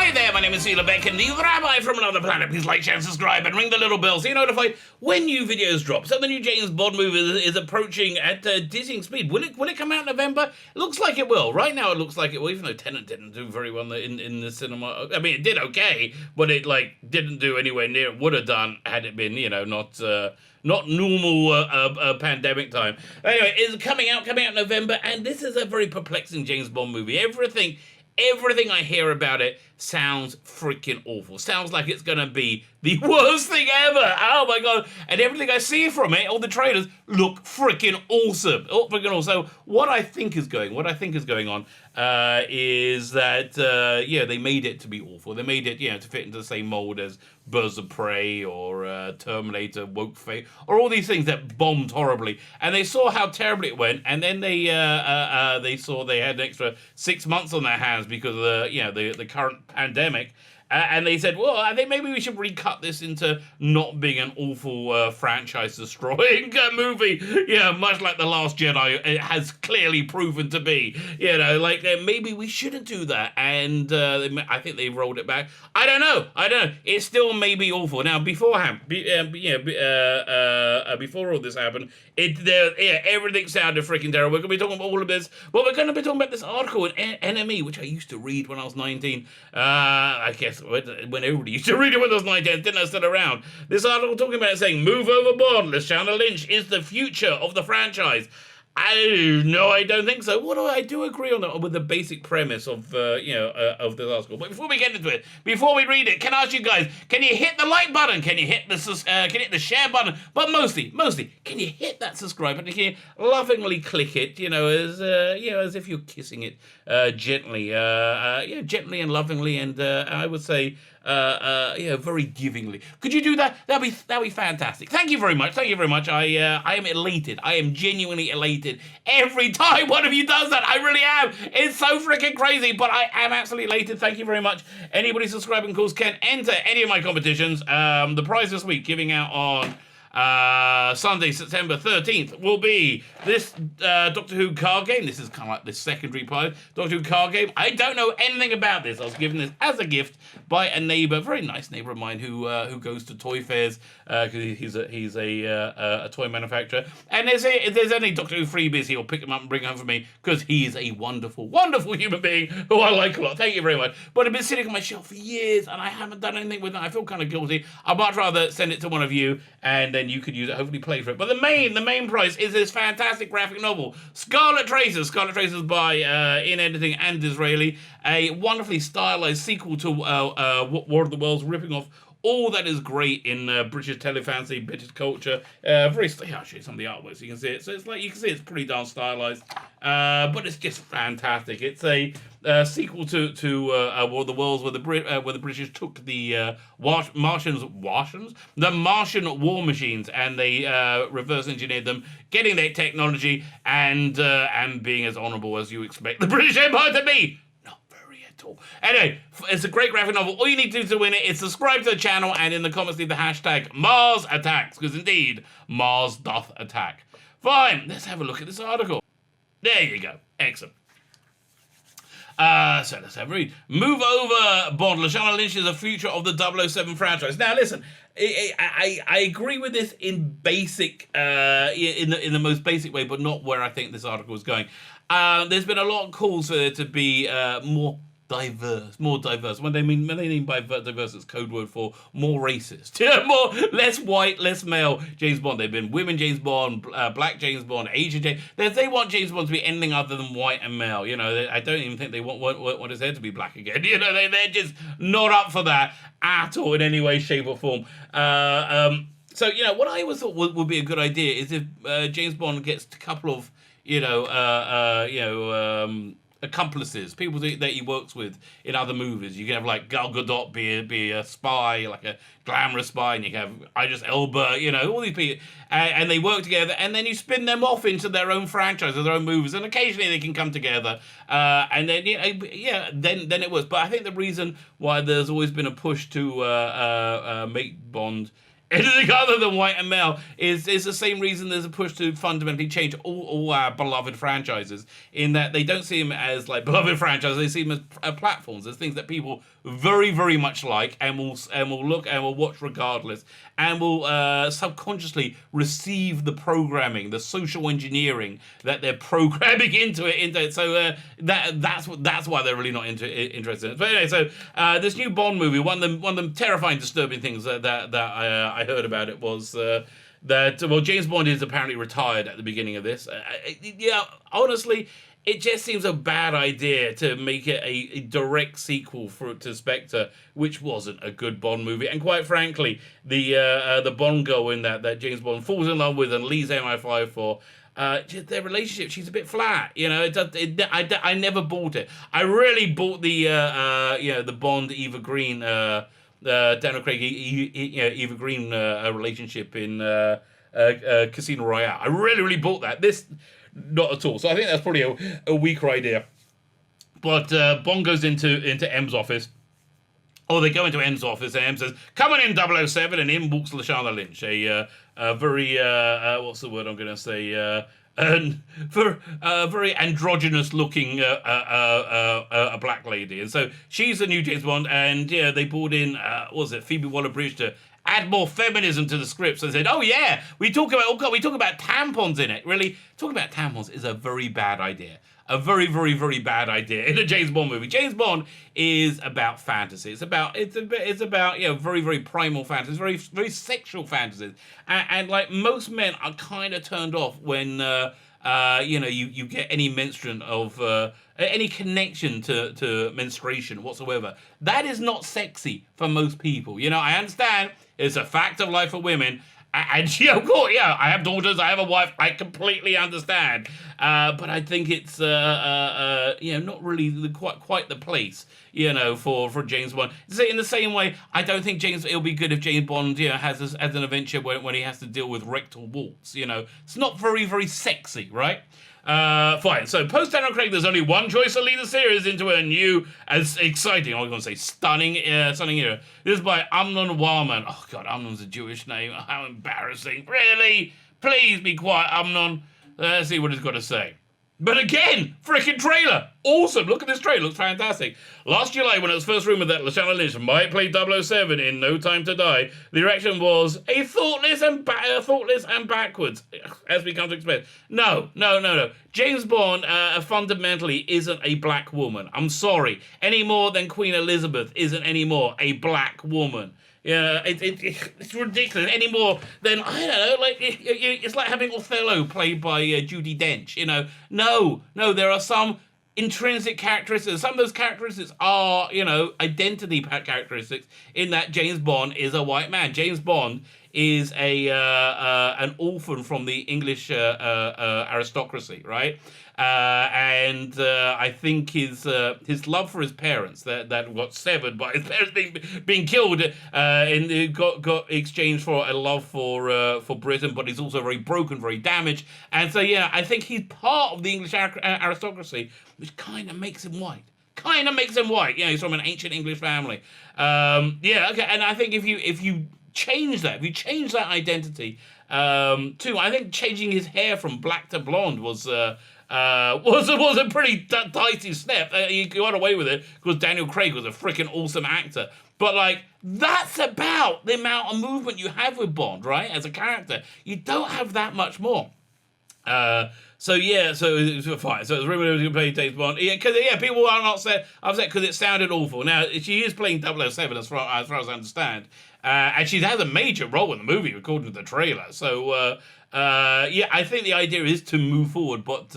Hi there, my name is Sheila Beck and the Rabbi from another planet. Please like, share, and subscribe and ring the little bell so you're notified when new videos drop. So the new James Bond movie is approaching at dizzying speed. Will it come out in November? It looks like it will. Right now it looks like it will, even though Tenet didn't do very well in the cinema. I mean, it did okay, but it didn't do anywhere near it would have done had it been, not normal pandemic time. Anyway, it's coming out in November, and this is a very perplexing James Bond movie. Everything I hear about it sounds freaking awful. Sounds like it's going to be the worst thing ever. Oh my God. And everything I see from it, all the trailers, look freaking awesome. Oh, freaking awesome. So what I think is going on is that, they made it to be awful. They made it, to fit into the same mold as Birds of Prey or Terminator, Woke Fate, or all these things that bombed horribly. And they saw how terribly it went, and then they saw they had an extra 6 months on their hands because of the current pandemic. And they said, well, I think maybe we should recut this into not being an awful franchise-destroying movie. Much like The Last Jedi, it has clearly proven to be. Maybe we shouldn't do that. And I think they rolled it back. I don't know. It still may be awful. Now, beforehand, before all this happened, everything sounded freaking terrible. We're going to be talking about all of this. But we're going to be talking about this article in NME, which I used to read when I was 19. I guess when everybody used to read it when I was 19, didn't I still around? This article talking about it saying, move overboard, Lashana Lynch is the future of the franchise. No, I don't think so. What do I do agree on that with the basic premise of of this article? But before we get into it, before we read it, can I ask you guys, can you hit the like button? Can you hit the the share button? But mostly, can you hit that subscribe button? Can you lovingly click it? As if you're kissing it gently, gently and lovingly, and I would say very givingly. Could you do that? That'd be fantastic. Thank you very much. I am elated. I am genuinely elated every time one of you does that. I really am. It's so freaking crazy, but I am absolutely elated. Thank you very much. Anybody subscribing, of course, can enter any of my competitions. The prize this week, giving out on Sunday, September 13th, will be this Doctor Who card game. This is kind of like the secondary prize. Doctor Who card game. I don't know anything about this. I was given this as a gift by a neighbour, very nice neighbour of mine who goes to toy fairs because he's a toy manufacturer. And if there's any Doctor Who freebies, he'll pick them up and bring them home for me because he is a wonderful, wonderful human being who I like a lot. Thank you very much. But I've been sitting on my shelf for years and I haven't done anything with it. I feel kind of guilty. I'd much rather send it to one of you and then you could use it, hopefully play for it. But the main prize is this fantastic graphic novel, Scarlet Traces. Scarlet Traces by Ian Eddington and D'israeli, a wonderfully stylized sequel to War of the Worlds, ripping off all that is great in British telefantasy, British culture. I'll show you some of the artwork so you can see it. So you can see it's pretty darn stylized, but it's just fantastic. It's a sequel to War of the Worlds, where the British took the Martian war machines and they reverse engineered them, getting their technology and being as honourable as you expect the British Empire to be. Anyway, it's a great graphic novel. All you need to do to win it is subscribe to the channel and in the comments leave the hashtag #MarsAttacks, because indeed, Mars doth attack. Fine, let's have a look at this article. There you go. Excellent. So let's have a read. Move over, Bond. Lashana Lynch is the future of the 007 franchise. Now listen, I agree with this in basic, in the most basic way, but not where I think this article is going. There's been a lot of calls for there to be more diverse. When they mean by diverse, it's code word for more racist, less white, less male James Bond. They've been women James Bond, black James Bond, Asian James. They want James Bond to be anything other than white and male. I don't even think they want his hair to be black again. They're just not up for that at all in any way, shape, or form. So what I always thought would be a good idea is if James Bond gets a couple of accomplices, people that he works with in other movies. You can have like Gal Gadot be a spy, like a glamorous spy, and you can have Idris Elba, all these people, and they work together, and then you spin them off into their own franchise or their own movies, and occasionally they can come together, and then then it works. But I think the reason why there's always been a push to make Bond anything other than white and male is the same reason there's a push to fundamentally change all our beloved franchises, in that they don't see them as like beloved franchises, they see them as platforms, as things that people very, very much like and will look and will watch regardless, and will subconsciously receive the programming, the social engineering that they're programming into it. So that's why they're really not interested in it. But anyway, so this new Bond movie, one of them terrifying, disturbing things that I heard about it was that James Bond is apparently retired at the beginning of this. Yeah, honestly, it just seems a bad idea to make it a direct sequel to Spectre, which wasn't a good Bond movie. And quite frankly, the Bond girl in that James Bond falls in love with and leaves MI5 for, their relationship, she's a bit flat. I never bought it. I really bought the Bond Eva Green, Daniel Craig Eva Green relationship in Casino Royale. I really bought that. This, not at all. So I think that's probably a weaker idea. But Bond goes into M's office. Or they go into M's office and M says, "Come on in, 007," and in walks Lashana Lynch, a very, what's the word I'm going to say, very androgynous looking a black lady. And so she's the new James Bond, and yeah, they brought in, Phoebe Waller-Bridge to add more feminism to the script. So they said, "Oh yeah, we talk about tampons in it." Really, talking about tampons is a very bad idea. A very, very, very bad idea in a James Bond movie. James Bond is about fantasy. It's about very, very primal fantasies, very, very sexual fantasies, and like most men are kind of turned off when you get any mention of any connection to menstruation whatsoever. That is not sexy for most people. I understand it's a fact of life for women. And of course, I have daughters, I have a wife, I completely understand. But I think it's, not really quite the place, for James Bond. In the same way, I don't think it'll be good if James Bond, has an adventure when he has to deal with rectal warts, It's not very, very sexy, right? Fine. So post Daniel Craig, there's only one choice to lead the series into a new, as exciting, I was going to say stunning era. This is by Amnon Wallman. Oh God, Amnon's a Jewish name. How embarrassing! Really? Please be quiet, Amnon. Let's see what he's got to say. But again, freaking trailer. Awesome. Look at this trailer. Looks fantastic. Last July, when it was first rumored that Lashana Lynch might play 007 in No Time to Die, the reaction was a thoughtless and backwards, as we come to expect. No. James Bond fundamentally isn't a black woman. I'm sorry. Any more than Queen Elizabeth isn't anymore a black woman. Yeah, it's ridiculous. Any more than, I don't know, like it's like having Othello played by Judi Dench. No, there are some intrinsic characteristics. Some of those characteristics are, identity characteristics. In that James Bond is a white man. James Bond is an orphan from the English aristocracy, right? And I think his love for his parents that got severed by his parents being killed got exchanged for a love for Britain, but he's also very broken, very damaged, and so I think he's part of the English aristocracy, which kind of makes him white. He's from an ancient English family. Okay, and I think if you change that identity, too, I think changing his hair from black to blonde was a pretty dicey step. He got away with it because Daniel Craig was a freaking awesome actor. But that's about the amount of movement you have with Bond, right? As a character, you don't have that much more. So it's fine. So it's rumored he was going to play James Bond. Because people are not upset because it sounded awful. Now she is playing 007 as far as I understand, and she has a major role in the movie according to the trailer. So I think the idea is to move forward, but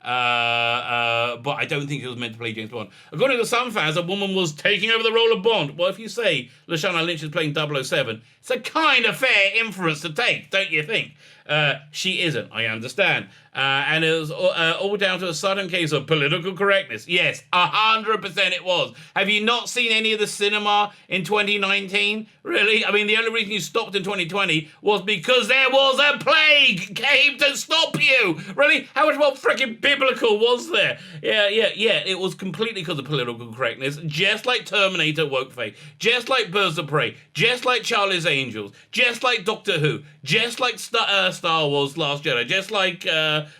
I don't think she was meant to play James Bond. According to some fans, a woman was taking over the role of Bond. Well, if you say Lashana Lynch is playing 007, it's a kind of fair inference to take, don't you think? She isn't, I understand. And it was all down to a sudden case of political correctness. Yes, 100% it was. Have you not seen any of the cinema in 2019? Really? I mean, the only reason you stopped in 2020 was because there was a plague came to stop you. Really? How much more freaking biblical was there? Yeah. It was completely because of political correctness. Just like Terminator woke fake. Just like Birds of Prey. Just like Charlie's Angels. Just like Doctor Who. Just like Star Wars Last Jedi. Just like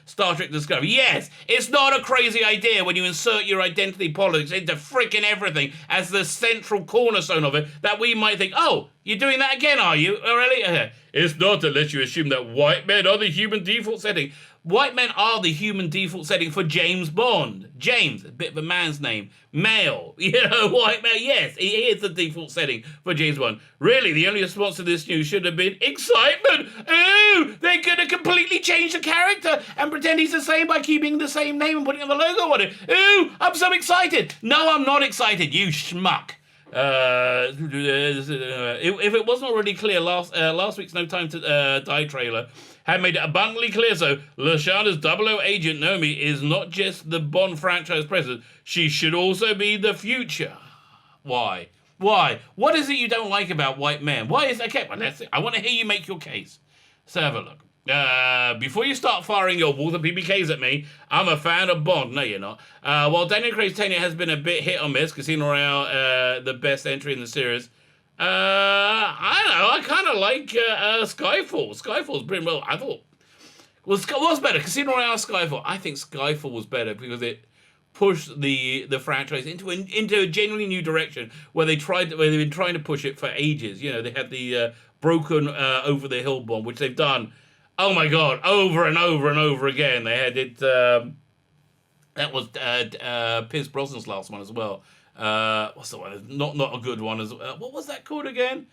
Star Trek Discovery. Yes, it's not a crazy idea when you insert your identity politics into freaking everything as the central cornerstone of it that we might think, oh, you're doing that again, are you? Oh, really? It's not unless you assume that white men are the human default setting. White men are the human default setting for James Bond. James, a bit of a man's name. Male, white male. Yes, he is the default setting for James Bond. Really, the only response to this news should have been excitement. Ooh, they're going to completely change the character and pretend he's the same by keeping the same name and putting the logo on it. Ooh, I'm so excited. No, I'm not excited, you schmuck. If it wasn't already clear, last week's No Time to Die trailer had made it abundantly clear, so Lashana's 00 agent Naomi is not just the Bond franchise president, she should also be the future. Why? What is it you don't like about white men? Why is okay? Well, I want to hear you make your case. So have a look. Before you start firing your Walther PBKs at me, I'm a fan of Bond. No, you're not. While Daniel Craig's tenure has been a bit hit or miss, Casino Royale, the best entry in the series, I don't know, I kind of like Skyfall. Skyfall's pretty well, I thought. What's better, Casino Royale or Skyfall? I think Skyfall was better because it pushed the franchise into a genuinely new direction where they've been trying to push it for ages. You know, they had the broken over the hill bomb, which they've done. Oh my God! Over and over and over again. They had it. That was Pierce Brosnan's last one as well. What's the one? Not a good one. What was that called again?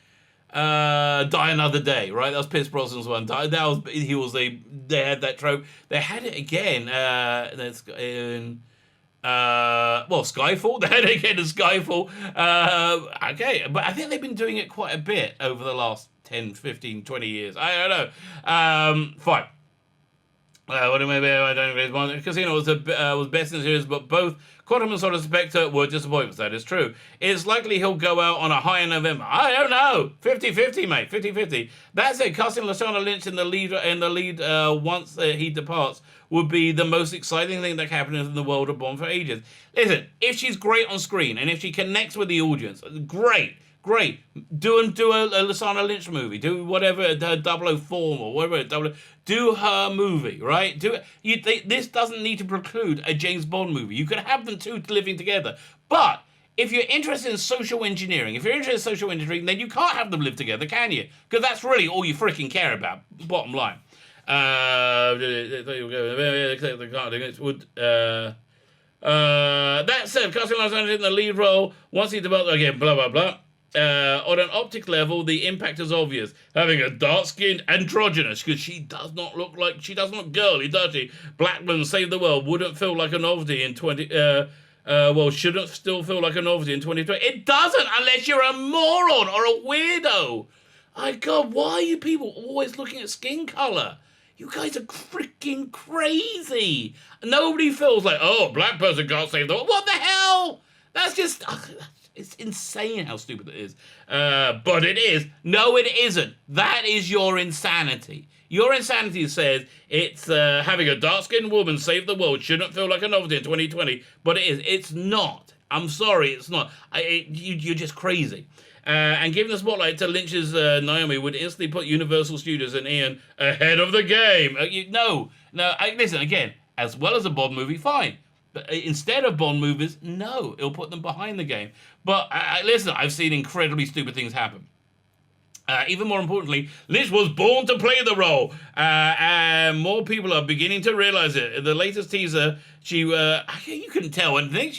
Die Another Day. Right. That was Pierce Brosnan's one. They had that trope. They had it again. Skyfall. They had it again in Skyfall. Okay, but I think they've been doing it quite a bit over the last 10, 15, 20 years. I don't know. Fine. What do I mean? Casino was best in the series, but both Quantum and Solid Spectre were disappointments. That is true. It's likely he'll go out on a high in November. I don't know. 50-50, mate. 50-50. That said, casting Lashana Lynch in the lead once he departs would be the most exciting thing that happened in the world of Bond for ages. Listen, if she's great on screen and if she connects with the audience, great. Do a Lashana Lynch movie. Do whatever, her 00 form or whatever. Do her movie, right? This doesn't need to preclude a James Bond movie. You could have them two living together. But if you're interested in social engineering, then you can't have them live together, can you? Because that's really all you freaking care about, bottom line. That said, casting Lashana in the lead role, once he developed, again, blah, blah, blah. On an optic level, the impact is obvious. Having a dark-skinned androgynous, because she doesn't look girly, does she? Blackman Save the World wouldn't feel like a novelty in shouldn't still feel like a novelty in 2020. It doesn't unless you're a moron or a weirdo. My God, why are you people always looking at skin color? You guys are freaking crazy. Nobody feels like, oh, a black person can't save the world. What the hell? That's just... It's insane how stupid it is. But it is. No, it isn't. That is your insanity. Your insanity says it's having a dark-skinned woman save the world shouldn't feel like a novelty in 2020. But it is. It's not. I'm sorry, it's not. You're just crazy. And giving the spotlight to Lynch's Naomi would instantly put Universal Studios and Ian ahead of the game. Listen, again, as well as a Bond movie, fine. But instead of Bond movies, no, it'll put them behind the game. But listen, I've seen incredibly stupid things happen. Even more importantly, Lynch was born to play the role, and more people are beginning to realize it. In the latest teaser, you couldn't tell anything.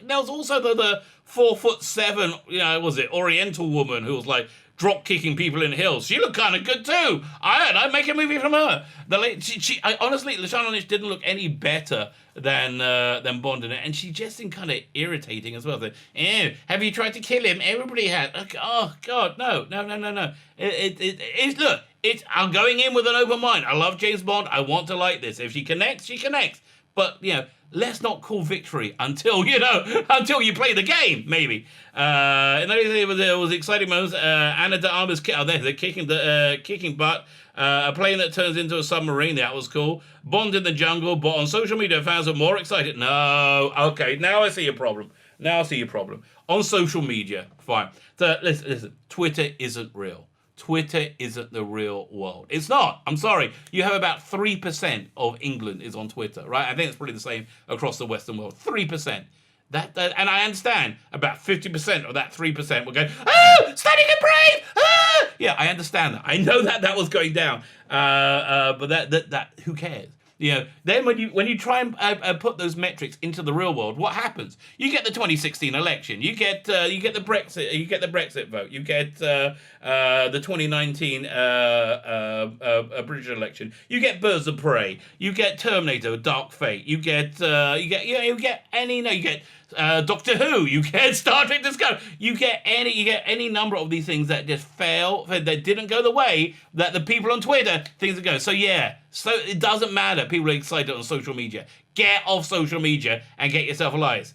There was also the 4'7", Oriental woman who was like drop kicking people in hills. She looked kind of good too. I'd make a movie from her. Honestly, Lashana Lynch didn't look any better than Bond in it, and she just seemed kind of irritating as well. Have you tried to kill him? Everybody has. Oh God, no. Look, I'm going in with an open mind. I love James Bond. I want to like this. If she connects, she connects. But, let's not call victory until you play the game, maybe. And then there was exciting moments. Anna de Armas, they're kicking butt. A plane that turns into a submarine, that was cool. Bond in the jungle, but on social media, fans are more excited. No, okay, now I see your problem. On social media, fine. So listen, Twitter isn't real. Twitter isn't the real world. It's not. I'm sorry. You have about 3% of England is on Twitter, right? I think it's probably the same across the Western world. 3%. That and I understand about 50% of that 3% will go, stunning and brave! Ah! Yeah, I understand that. I know that was going down. But that who cares? Then when you try and put those metrics into the real world, what happens? You get the 2016 election. You get the Brexit vote. You get the 2019 British election. You get Birds of Prey. You get Terminator, Dark Fate. You get Doctor Who. You get Star Trek Discovery. You get any number of these things that just fail, that didn't go the way that the people on Twitter things are going. So it doesn't matter. People are excited on social media. Get off social media and get yourself alive.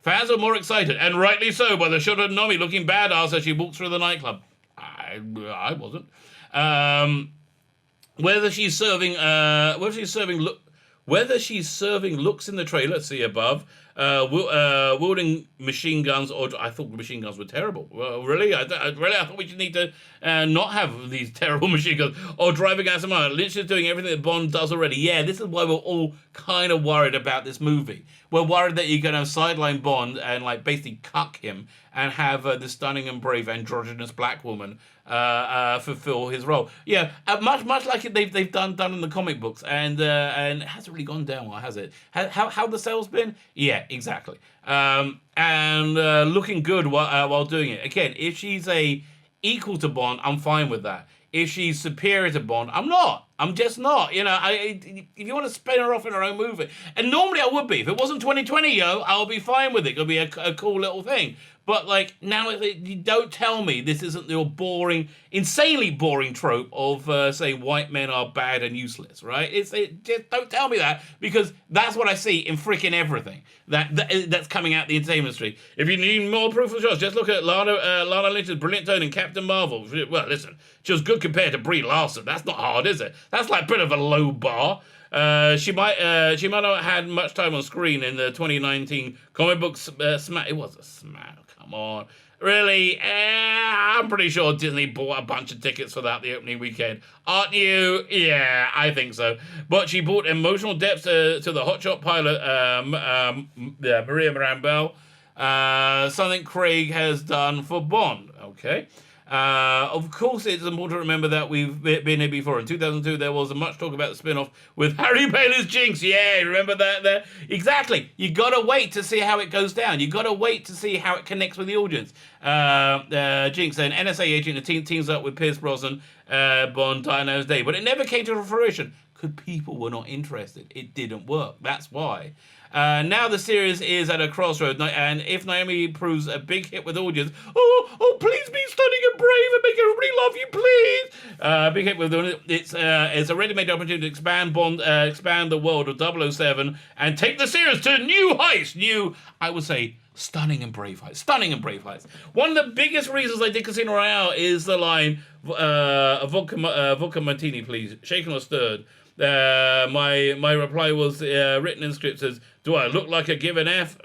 Fans are more excited, and rightly so, by the shot of Nomi looking badass as she walks through the nightclub. I wasn't. Whether she's serving looks in the trailer, see above, wielding machine guns, or I thought machine guns were terrible. Well, really? I thought we should need to not have these terrible machine guns, or driving as a man. Lynch is doing everything that Bond does already. Yeah, this is why we're all kind of worried about this movie. We're worried that you're going to sideline Bond and basically cuck him and have the stunning and brave androgynous black woman fulfill his role. Yeah, much like they've done in the comic books, and it hasn't really gone down well, has it? How the sales been? Yeah, exactly. And looking good while doing it. Again, if she's equal to Bond, I'm fine with that. If she's superior to Bond, I'm not. I'm just not. If you want to spin her off in her own movie, and normally I would be. If it wasn't 2020, I'll be fine with it. It'll be a cool little thing. But now, you don't tell me this isn't your boring, insanely boring trope of say white men are bad and useless, right? Just don't tell me that, because that's what I see in freaking everything that's coming out the entertainment industry. If you need more proof of the shots, just look at Lana Lynch's brilliant tone in Captain Marvel. Well, listen, she was good compared to Brie Larson. That's not hard, is it? That's a bit of a low bar. She might not have had much time on screen in the 2019 comic book smack. It was a smack. Come on. Really? I'm pretty sure Disney bought a bunch of tickets for that the opening weekend. Aren't you? Yeah, I think so. But she brought emotional depth to the hotshot pilot, Maria Mirabel. Something Craig has done for Bond. Okay. Of course, it's important to remember that we've been here before. In 2002, there was much talk about the spin-off with Harry Bailey's Jinx. Yeah, remember that there? Exactly. You got to wait to see how it goes down. You got to wait to see how it connects with the audience. Jinx, an NSA agent, teams up with Pierce Brosnan, Bond, Dino's Day. But it never came to fruition because people were not interested. It didn't work. That's why. Now the series is at a crossroad, and if Naomi proves a big hit with audience, please be stunning and brave and make everybody love you, please. Big hit with audience. It's a ready-made opportunity to expand Bond, expand the world of 007, and take the series to new heights. I would say, stunning and brave heights. Stunning and brave heights. One of the biggest reasons I did Casino Royale is the line, vodka martini, please, shaken or stirred. My reply was written in script says, do I look like a given F?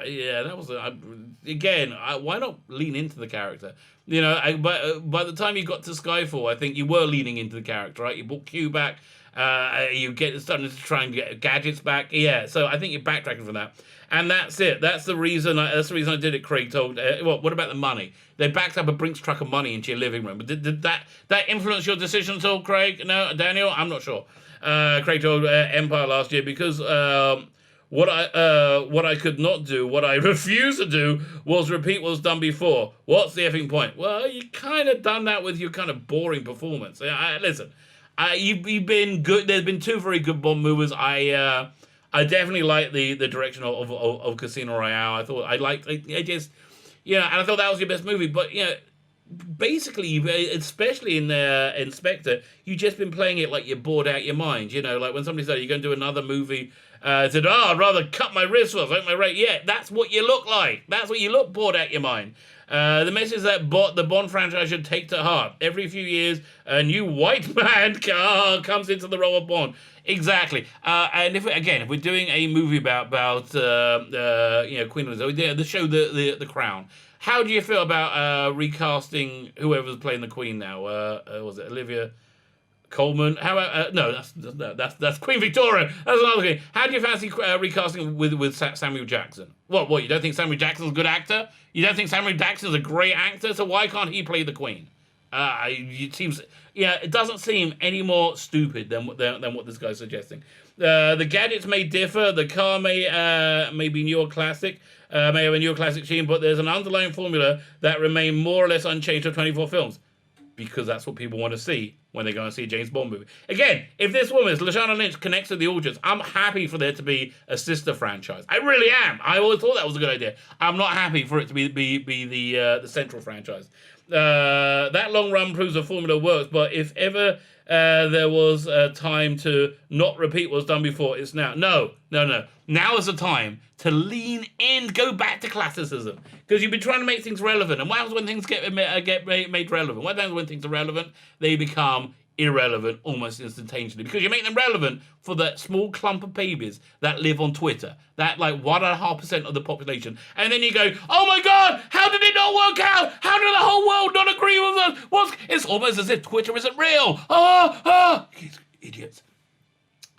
Yeah, that was why not lean into the character? By the time you got to Skyfall, I think you were leaning into the character, right? You brought Q back, you starting to try and get gadgets back. Yeah, so I think you're backtracking from that. And that's it. That's the reason I did it, Craig told. What about the money? They backed up a Brinks truck of money into your living room. But did that influence your decision at all, Craig? No, Daniel? I'm not sure. Craig told Empire last year because what I could not do, what I refused to do, was repeat what was done before. What's the effing point? Well, you kind of done that with your kind of boring performance. Listen, you've been good. There's been two very good Bond movies. I definitely like the direction of Casino Royale. I thought and I thought that was your best movie. But basically, especially in Inspector, you've just been playing it like you're bored out your mind. You know, like when somebody said you're going to do another movie, said, I'd rather cut my wrist off, my rate. Yeah, that's what you look like. That's what you look, bored out your mind. The message that the Bond franchise should take to heart. Every few years, a new white man comes into the role of Bond. Exactly. And if we're doing a movie about Queen Elizabeth, the show the Crown. How do you feel about recasting whoever's playing the Queen now? Was it Olivia Colman? How about no? That's Queen Victoria. That's another thing. How do you fancy recasting with Samuel Jackson? What? You don't think Samuel Jackson's a good actor? You don't think Samuel Jackson's a great actor? So why can't he play the Queen? It seems, it doesn't seem any more stupid than what this guy's suggesting. The gadgets may differ. The car may be new or classic. May have a newer classic theme, but there's an underlying formula that remain more or less unchanged for 24 films. Because that's what people want to see when they go and see a James Bond movie. Again, if this woman, Lashana Lynch, connects to the audience, I'm happy for there to be a sister franchise. I really am. I always thought that was a good idea. I'm not happy for it to be the central franchise. That long run proves the formula works, but if ever there was a time to not repeat what's done before, it's now. No. Now is the time to lean in, go back to classicism. Because you've been trying to make things relevant. And what happens when things get made relevant? What happens when things are relevant? They become irrelevant almost instantaneously. Because you make them relevant for that small clump of babies that live on Twitter. That 1.5% of the population. And then you go, oh my God, how did it not work out? How did the whole world not agree with us? It's almost as if Twitter isn't real. Idiots.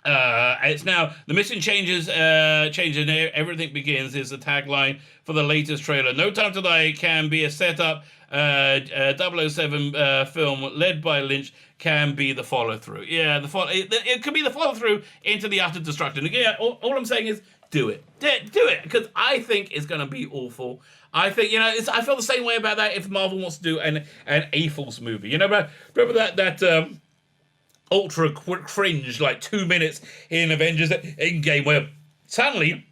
It's now the mission changes and everything begins is the tagline for the latest trailer. No Time to Die can be a setup. 007 film led by Lynch can be the follow through. Yeah, it could be the follow through into the utter destruction. Yeah, all I'm saying is do it, because I think it's going to be awful. I think I feel the same way about that if Marvel wants to do an A-Force movie. Remember that. Ultra cringe, 2 minutes in Avengers Endgame, where suddenly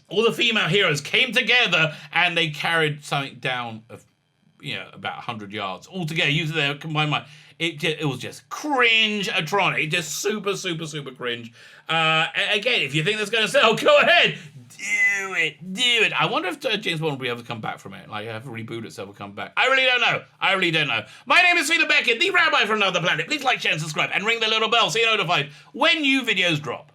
all the female heroes came together and they carried something down of, about 100 yards all together using their combined mind. It was just cringe-atronic. Just super, super, super cringe. Again, if you think that's going to sell, go ahead. Do it. I wonder if James Bond will be able to come back from it. Have a reboot itself or come back. I really don't know. My name is Peter Beckett, the Rabbi from Another Planet. Please like, share, and subscribe, and ring the little bell so you're notified when new videos drop.